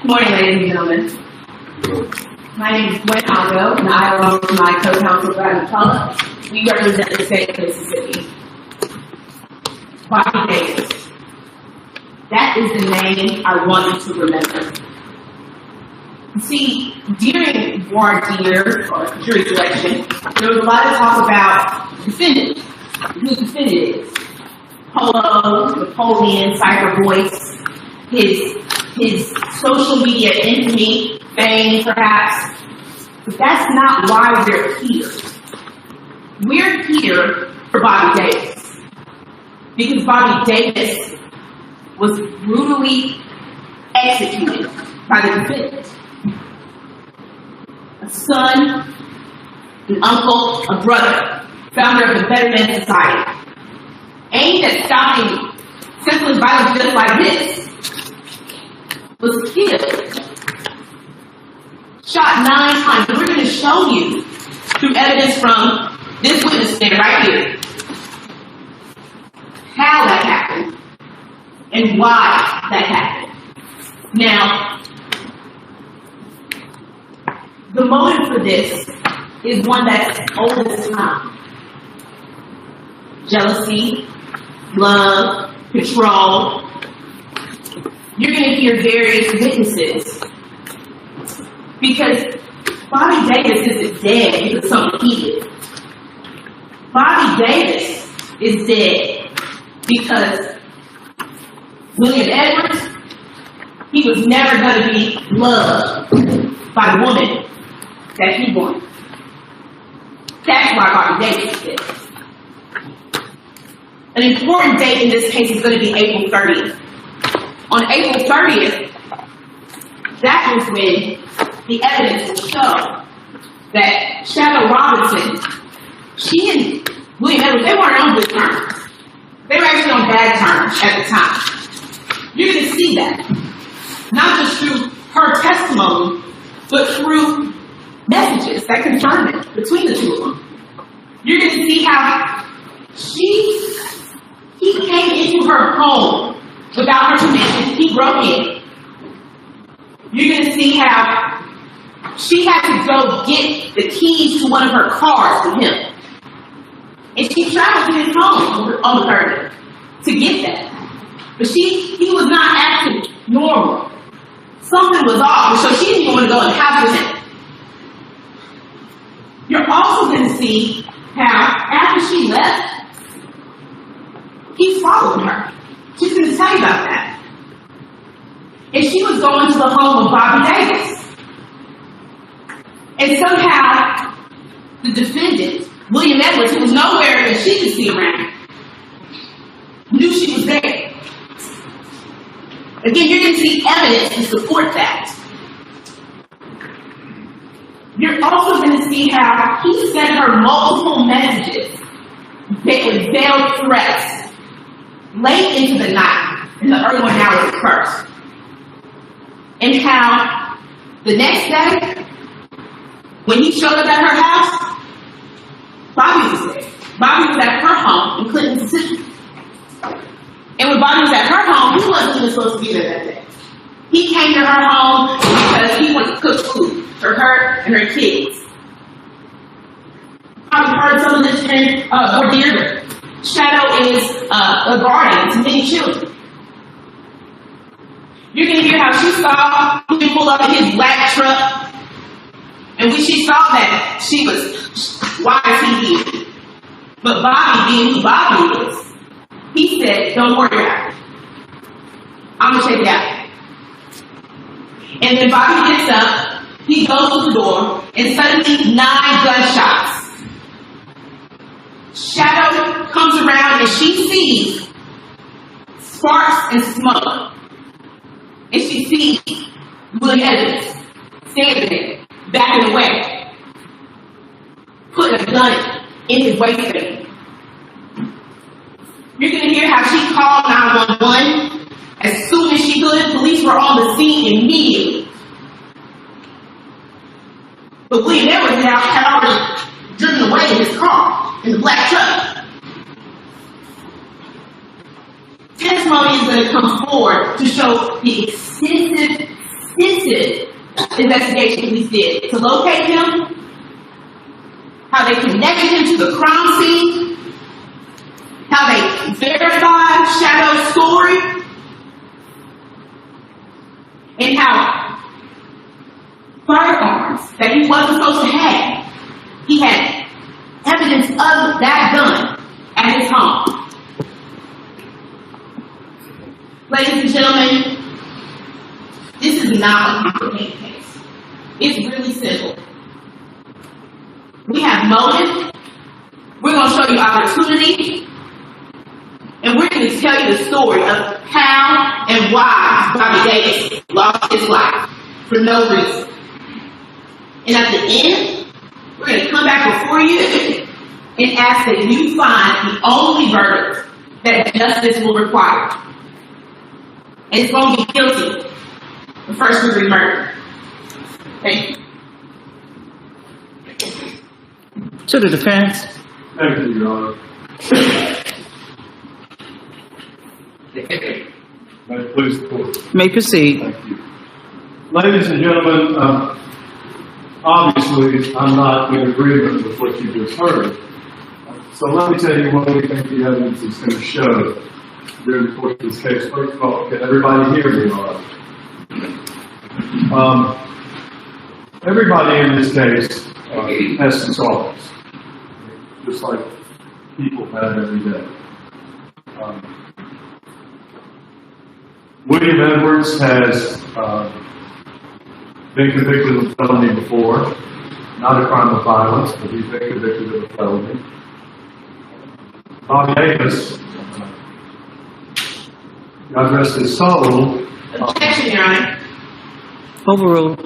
Good morning, ladies and gentlemen. My name is Gwen Algo, and I, along with my co-counsel, Polo, we represent the state of Mississippi. Bobby Davis. That is the name I want you to remember. See, during voir dire or jury selection, there was a lot of talk about the defendant, who the defendant is. Polo, Napoleon, cyber voice, his social media infamy, fame perhaps, but that's not why we're here. We're here for Bobby Davis, because Bobby Davis was brutally executed by the defendant. A son, an uncle, a brother, founder of the Better Men Society, aimed at stopping senseless violence just like this, was killed, shot 9 times. And we're going to show you through evidence from this witness stand right here how that happened and why that happened. Now, the motive for this is one that's old as time. Jealousy, love, control. You're going to hear various witnesses because Bobby Davis isn't dead because of something he did. Bobby Davis is dead because William Edwards, he was never going to be loved by the woman that he wanted. That's why Bobby Davis is dead. An important date in this case is going to be April 30th. On April 30th, that was when the evidence will show that Shadow Robinson, she and William Edwards, they weren't on good terms. They were actually on bad terms at the time. You're going to see that, not just through her testimony, but through messages that confirm it between the two of them. You're going to see how he came into her home without her permission. He broke in. You're going to see how she had to go get the keys to one of her cars from him. And she traveled to his home on the 30th to get that. But he was not acting normal. Something was off, so she didn't even want to go in the house with him. You're also going to see how after she left, he followed her. She's going to tell you about that. And she was going to the home of Bobby Davis. And somehow, the defendant, William Edwards, who was nowhere that she could see around, knew she was there. Again, you're going to see evidence to support that. You're also going to see how he sent her multiple messages with veiled threats late into the night, in the early morning hours at first. And how the next day, when he showed up at her house, Bobby was there. Bobby was at her home in Clinton, Mississippi. And when Bobby was at her home, he wasn't even supposed to be there that day. He came to her home because he wanted to cook food for her and her kids. Probably heard some of this in voir dire. Shadow is a guardian to many children. You're going to hear how she saw him pull up in his black truck. And when she saw that, she was, why is he here? But Bobby, being who Bobby is, he said, don't worry about it. I'm going to take it out. And then Bobby gets up, he goes to the door, and suddenly 9 gunshots. Shadow comes around and she sees sparks and smoke. And she sees William Edwards standing there, backing away, putting a gun in his waistband. You're going to hear how she called 911. As soon as she could, police were on the scene immediately. But William Edwards had already driven away in his car, in the black truck. Testimony is going to come forward to show the extensive investigation police did to locate him, how they connected him to the crime scene, how they verified Shadow's story, and how firearms that he wasn't supposed to have, he had evidence of that gun at his home. Ladies and gentlemen, this is not a complicated case. It's really simple. We have motive, we're going to show you opportunity, and we're going to tell you the story of how and why Bobby Davis lost his life for no reason. And at the end, we're going to come back before you and ask that you find the only verdict that justice will require. And it's going to be guilty of first-degree murder. Thank you. To the defense. Thank you, Your Honor. May it please the court. May proceed. Thank you. Ladies and gentlemen, obviously I'm not in agreement with what you just heard. So let me tell you what we think the evidence is going to show during the course of this case. First of all, can everybody hear me all right? Everybody in this case has some sorrows, just like people have every day. William Edwards has been convicted of felony before, not a crime of violence, but he's been convicted of a felony. Bobby Davis, God rest his soul, Objection, Your Honor. Overruled.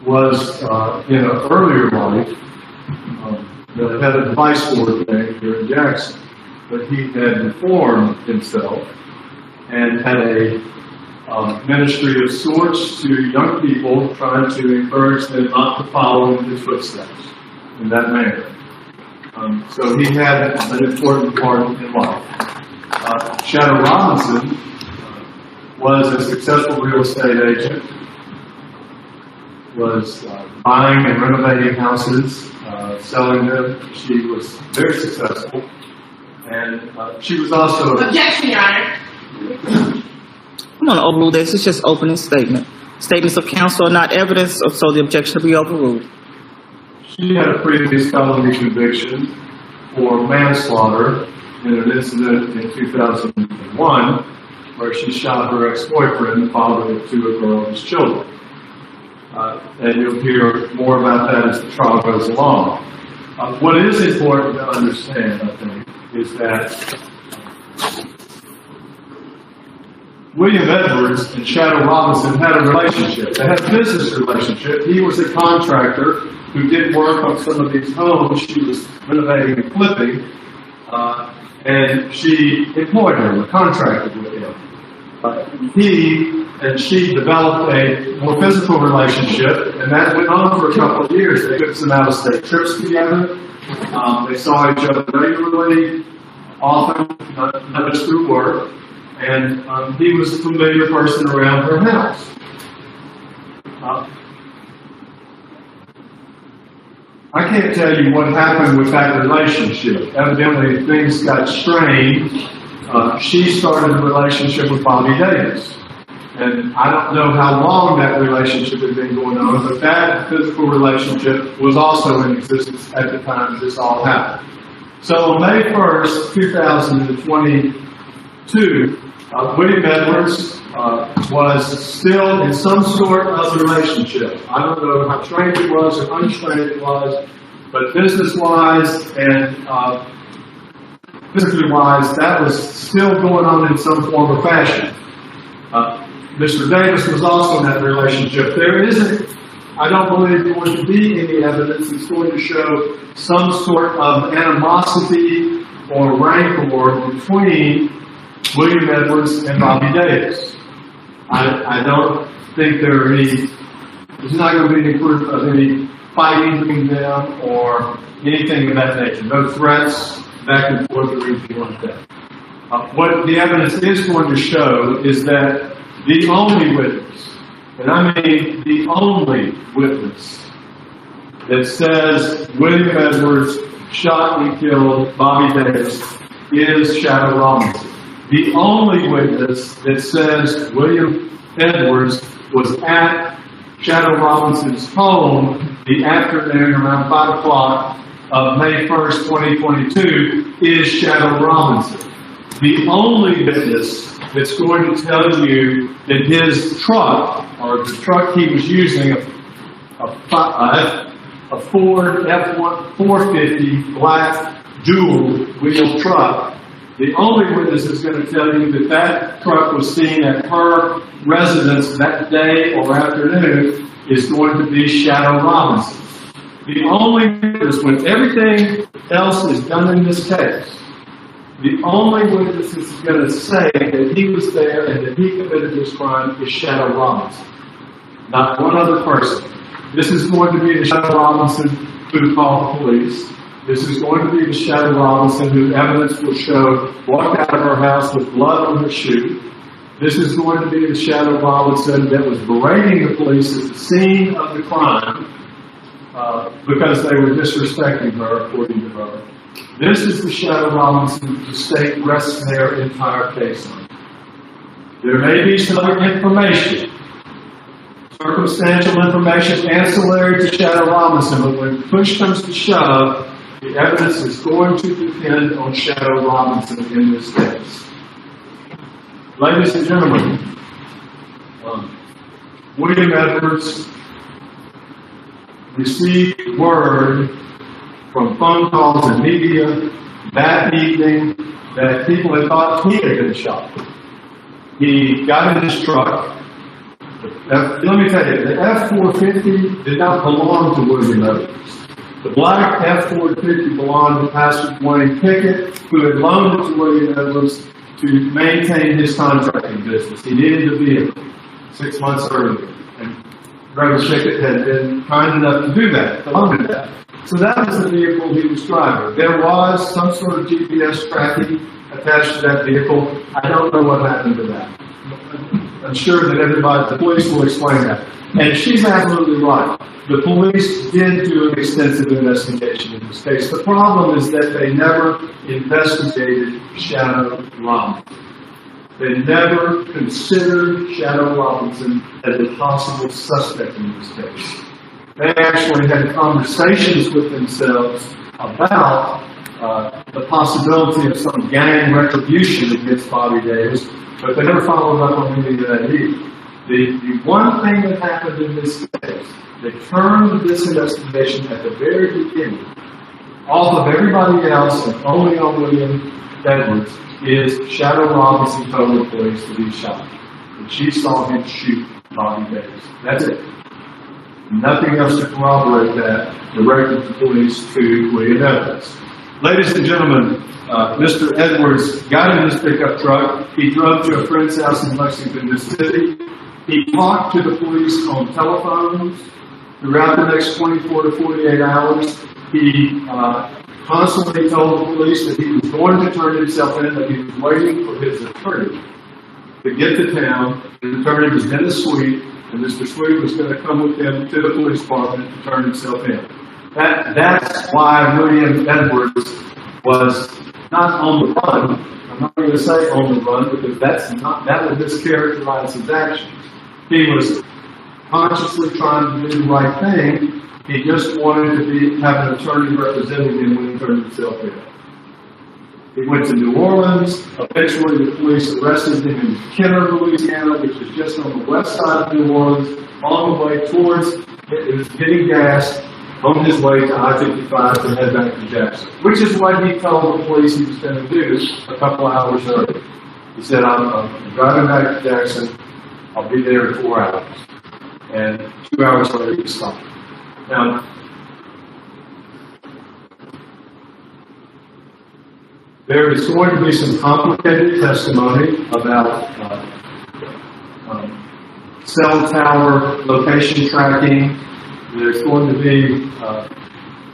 was in an earlier life the head of the vice board thing here in Jackson, but he had reformed himself and had a ministry of sorts to young people, trying to encourage them not to follow in his footsteps in that manner. So he had an important part in life. Shadow Robinson was a successful real estate agent, was buying and renovating houses, selling them. She was very successful, and she was also... Objection, Your Honor. I'm going to overrule this. It's just opening statement. Statements of counsel are not evidence, so the objection will be overruled. She had a previous felony conviction for manslaughter in an incident in 2001 where she shot her ex-boyfriend, father of two of her oldest children. And you'll hear more about that as the trial goes along. What is important to understand, I think, is that William Edwards and Shadow Robinson had a relationship. They had a business relationship. He was a contractor who did work on some of these homes she was renovating and flipping, and she employed him, contracted with him. He and she developed a more physical relationship, and that went on for a couple of years. They took some out-of-state trips together. They saw each other regularly, often, not just through work, and he was a familiar person around her house. I can't tell you what happened with that relationship. Evidently, things got strained. She started a relationship with Bobby Davis. And I don't know how long that relationship had been going on, but that physical relationship was also in existence at the time this all happened. So on May 1st, 2022, William Edwards was still in some sort of relationship. I don't know how trained it was or untrained it was, but business-wise and physically-wise, that was still going on in some form or fashion. Mr. Davis was also in that relationship. There isn't, I don't believe, going to be any evidence that's going to show some sort of animosity or rancor between William Edwards and Bobby Davis. I don't think there's not going to be any proof of any fighting between them or anything of that nature. No threats back and forth or anything like that. What the evidence is going to show is that the only witness and I mean the only witness that says William Edwards shot and killed Bobby Davis is Shadow Robinson. The only witness that says William Edwards was at Shadow Robinson's home the afternoon around 5 o'clock of May 1st, 2022 is Shadow Robinson. The only witness that's going to tell you that his truck, or the truck he was using, a Ford F-450 black dual-wheel truck, the only witness that's going to tell you that that truck was seen at her residence that day or afternoon is going to be Shadow Robinson. The only witness, when everything else is done in this case, the only witness that's going to say that he was there and that he committed this crime is Shadow Robinson. Not one other person. This is going to be the Shadow Robinson who called the police. This is going to be the Shadow Robinson who evidence will show walked out of her house with blood on her shoe. This is going to be the Shadow Robinson that was berating the police at the scene of the crime because they were disrespecting her, according to her. This is the Shadow Robinson the state rests their entire case on. There may be some other information, circumstantial information ancillary to Shadow Robinson, but when push comes to shove, the evidence is going to depend on Shadow Robinson in this case. Ladies and gentlemen, William Edwards received word from phone calls and media that evening that people had thought he had been shot. He got in his truck. Let me tell you, the F-450 did not belong to William Edwards. The black F-450 belonged to Pastor Dwayne Pickett, who had loaned it to William Edwards to maintain his contracting business. He needed a vehicle 6 months earlier, and Reverend Pickett had been kind enough to do that, to loan it that. So that was the vehicle he was driving. There was some sort of GPS tracking attached to that vehicle. I don't know what happened to that. I'm sure that the police will explain that. And she's absolutely right. The police did do an extensive investigation in this case. The problem is that they never investigated Shadow Robinson. They never considered Shadow Robinson as a possible suspect in this case. They actually had conversations with themselves about the possibility of some gang retribution against Bobby Davis, but they never followed up on any of that either. The one thing that happened in this case that turned this investigation at the very beginning off of everybody else and only on William Edwards is Shadow Robinson told the police that he shot. And she saw him shoot Bobby Davis. That's it. Nothing else to corroborate that directed the police to William Edwards. Ladies and gentlemen, Mr. Edwards got in his pickup truck. He drove to a friend's house in Lexington, Mississippi. He talked to the police on telephones throughout the next 24 to 48 hours. He constantly told the police that he was going to turn himself in, that he was waiting for his attorney to get to town. The attorney was in the suite, and Mr. Sweet was going to come with him to the police department to turn himself in. That's why William Edwards was not on the run. I'm not going to say on the run because that would mischaracterize his actions. He was consciously trying to do the right thing. He just wanted to have an attorney representing him when he turned himself in. He went to New Orleans. Eventually, the police arrested him in Kenner, Louisiana, which is just on the west side of New Orleans, on the way towards, it was getting gas on his way to I-55 to head back to Jackson, which is what he told the police he was going to do a couple hours earlier. He said, I'm driving back to Jackson. I'll be there in 4 hours. And 2 hours later, he stopped. Now, there is going to be some complicated testimony about cell tower location tracking. There's going to be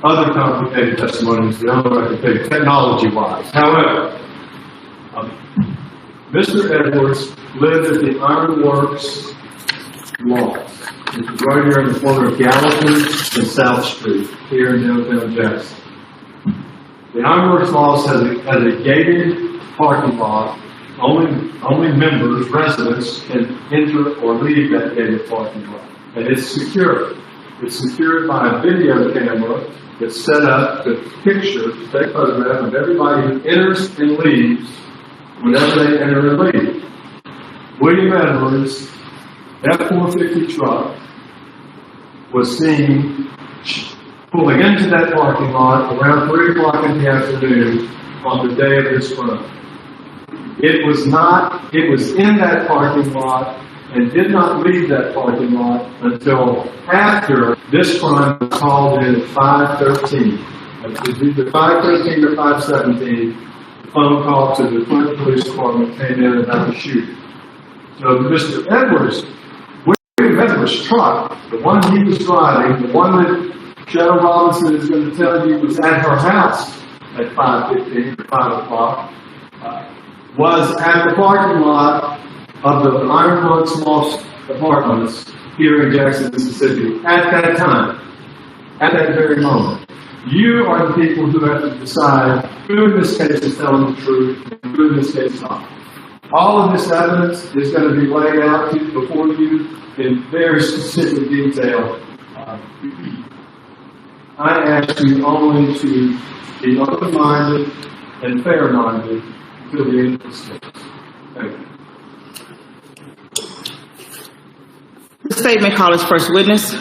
other complicated testimonies that I'm going to take technology-wise. However, Mr. Edwards lived at the Iron Works lost. It's right here in the corner of Gallatin and South Street, here in downtown Jackson. The Ironworks Loft has a gated parking lot. Only members, residents, can enter or leave that gated parking lot. And it's secure. It's secured by a video camera that's set up to take a photograph of everybody who enters and leaves whenever they enter and leave. William Edwards' F-450 truck was seen pulling into that parking lot around 3 o'clock in the afternoon on the day of this crime. It was in that parking lot and did not leave that parking lot until after this crime was called in at 5:13. It was either 5:13 or 5:17. The phone call to the Clinton Police Department came in about the shooting. So Mr. Edwards, William Edwards' truck, the one he was driving, the one that Shadow Robinson is going to tell you was at her house at 5:15 or 5 o'clock, was at the parking lot of the Ironworks Loft Apartments here in Jackson, Mississippi, at that time, at that very moment. You are the people who have to decide who in this case is telling the truth and who in this case is not. All of this evidence is going to be laid out before you in very specific detail. I ask you only to be open-minded and fair-minded until the end of this case. Thank you. The statement called as first witness,